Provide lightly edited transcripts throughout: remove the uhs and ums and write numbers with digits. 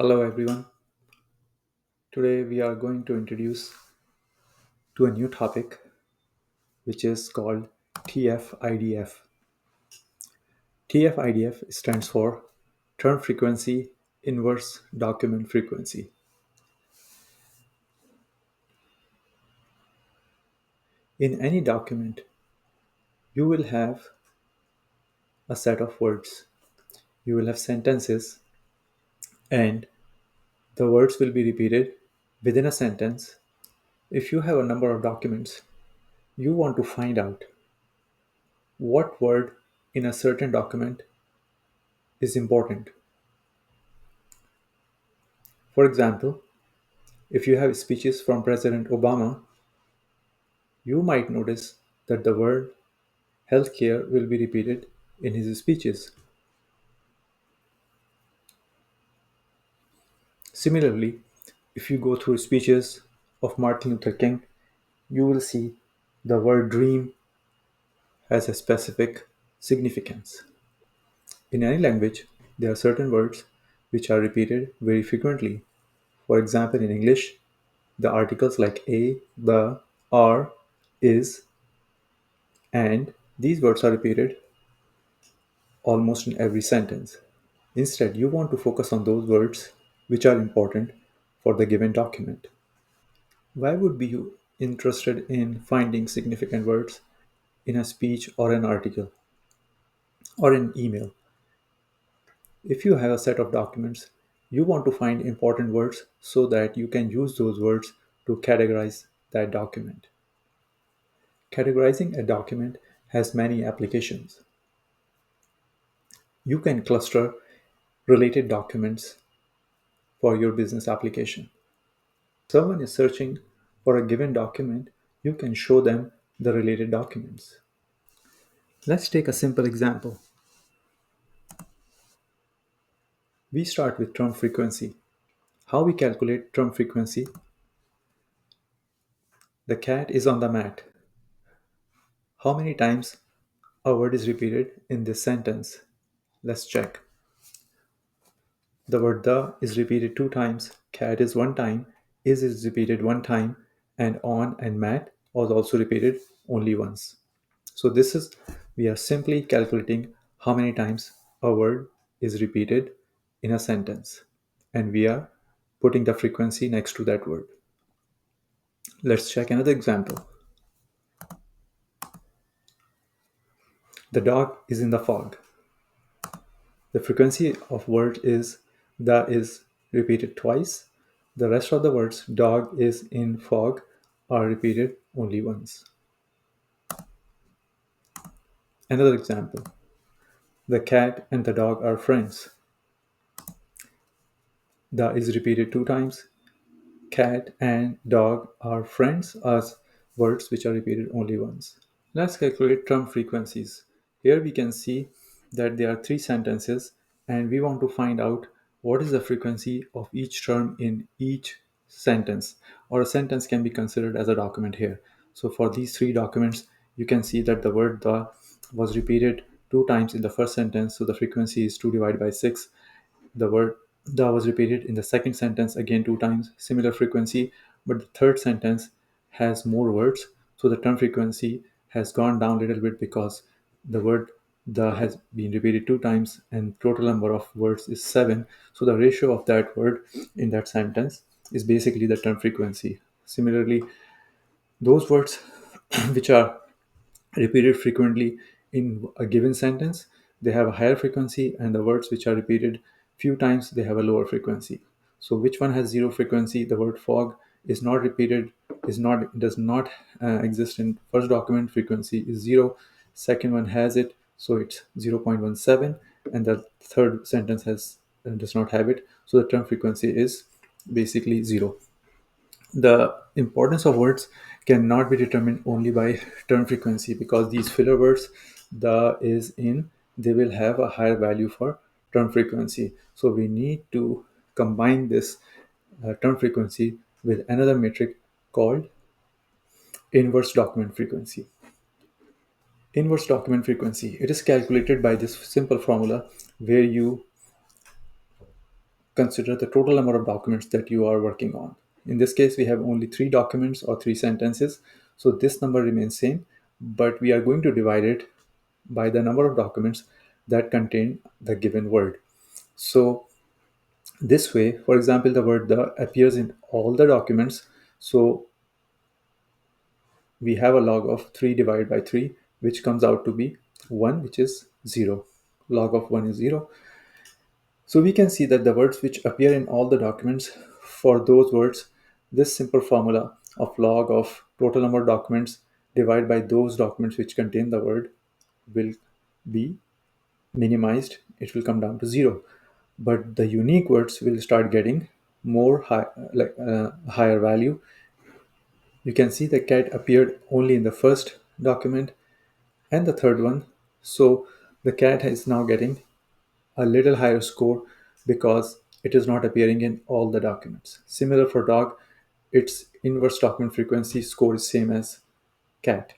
Hello everyone. Today we are going to introduce to a new topic which is called TF-IDF. TF-IDF stands for Term Frequency Inverse Document Frequency. In any document, you will have a set of words. You will have sentences and the words will be repeated within a sentence. If you have a number of documents, you want to find out what word in a certain document is important. For example, if you have speeches from President Obama, you might notice that the word healthcare will be repeated in his speeches. Similarly, if you go through speeches of Martin Luther King, you will see the word dream has a specific significance. In any language, there are certain words which are repeated very frequently. For example, in English, the articles like a, the, are, is, and these words are repeated almost in every sentence. Instead, you want to focus on those words which are important for the given document. Why would be you interested in finding significant words in a speech or an article or an email? If you have a set of documents, you want to find important words so that you can use those words to categorize that document. Categorizing a document has many applications. You can cluster related documents for your business application. Someone is searching for a given document, you can show them the related documents. Let's take a simple example. We start with term frequency. How we calculate term frequency? The cat is on the mat. How many times a word is repeated in this sentence? Let's check. The word the is repeated two times, cat is one time, is repeated one time, and on and mat was also repeated only once. So this is, we are simply calculating how many times a word is repeated in a sentence. And we are putting the frequency next to that word. Let's check another example. The dog is in the fog. The frequency of word is the is repeated twice. The rest of the words dog is in fog are repeated only once. Another example. The cat and the dog are friends. The is repeated two times. Cat and dog are friends as words which are repeated only once. Let's calculate term frequencies. Here we can see that there are three sentences and we want to find out what is the frequency of each term in each sentence, or a sentence can be considered as a document here. So for these three documents, you can see that the word the was repeated two times in the first sentence, so the frequency is 2 divided by 6. The word the was repeated in the second sentence again two times, similar frequency, but the third sentence has more words, so the term frequency has gone down a little bit because the word the has been repeated two times and total number of words is 7, so the ratio of that word in that sentence is basically the term frequency. Similarly, those words which are repeated frequently in a given sentence, they have a higher frequency, and the words which are repeated few times, they have a lower frequency. So which one has zero frequency? The word fog is not repeated, is not does not exist in first document, frequency is 0. Second one has it, so it's 0.17, and the third sentence has does not have it, so the term frequency is basically 0. The importance of words cannot be determined only by term frequency, because these filler words, the is in, they will have a higher value for term frequency. So we need to combine this term frequency with another metric called inverse document frequency. Inverse document frequency, it is calculated by this simple formula where you consider the total number of documents that you are working on. In this case, we have only 3 documents or 3 sentences, so this number remains same, but we are going to divide it by the number of documents that contain the given word. So this way, for example, the word the appears in all the documents, so we have a log of 3 divided by 3, which comes out to be 1, which is 0. Log of 1 is 0. So we can see that the words which appear in all the documents, for those words, this simple formula of log of total number of documents divided by those documents which contain the word will be minimized. It will come down to 0. But the unique words will start getting more higher value. You can see the cat appeared only in the first document and the third one. So the cat is now getting a little higher score because it is not appearing in all the documents. Similar for dog, its inverse document frequency score is same as cat.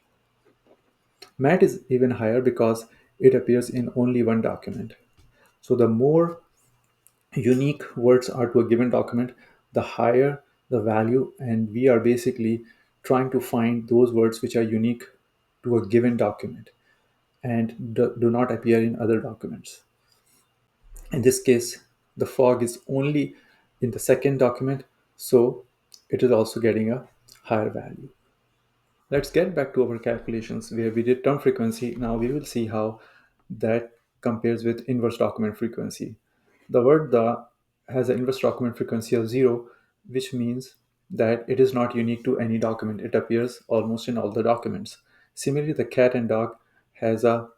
Mat is even higher because it appears in only one document. So the more unique words are to a given document, the higher the value, and we are basically trying to find those words which are unique to a given document and do not appear in other documents. In this case, the fog is only in the second document, so it is also getting a higher value. Let's get back to our calculations where we did term frequency. Now we will see how that compares with inverse document frequency. The word the has an inverse document frequency of 0, which means that it is not unique to any document. It appears almost in all the documents. Similarly, the cat and dog has a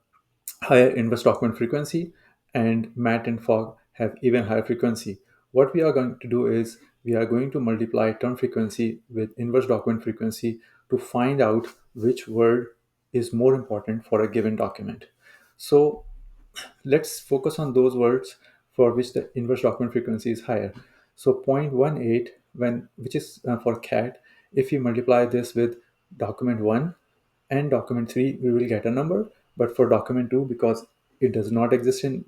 higher inverse document frequency, and mat and fog have even higher frequency. What we are going to do is we are going to multiply term frequency with inverse document frequency to find out which word is more important for a given document. So let's focus on those words for which the inverse document frequency is higher. So 0.18, which is for cat, if you multiply this with document 1 and document 3, we will get a number. But for document 2, because it does not exist in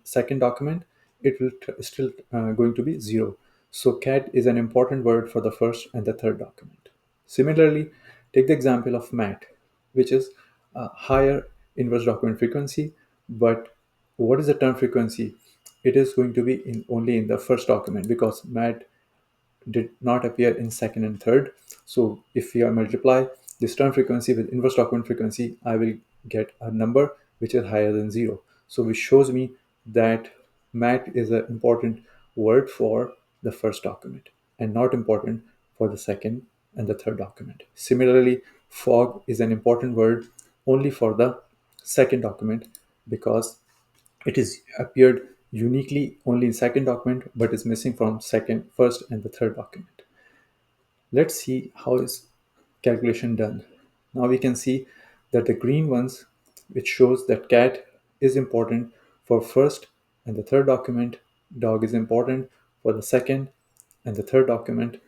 second document, it will still going to be 0. So cat is an important word for the first and the third document. Similarly, take the example of mat, which is a higher inverse document frequency, but what is the term frequency? It is going to be only in the first document because mat did not appear in second and third. So if we are multiply this term frequency with inverse document frequency, I will get a number which is higher than 0. So which shows me that mat is an important word for the first document and not important for the second and the third document. Similarly, fog is an important word only for the second document because it is appeared uniquely only in second document but is missing from second, first, and the third document. Let's see how is calculation done. Now we can see that the green ones, which shows that cat is important for first and the third document, dog is important for the second and the third document,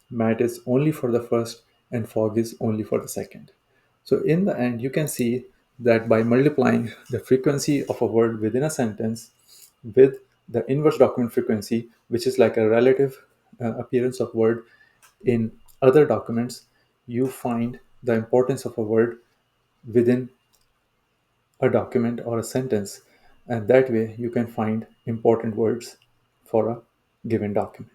mat is only for the first, and fog is only for the second. So in the end, you can see that by multiplying the frequency of a word within a sentence with the inverse document frequency, which is like a relative appearance of word in other documents, you find the importance of a word within a document or a sentence, and that way you can find important words for a given document.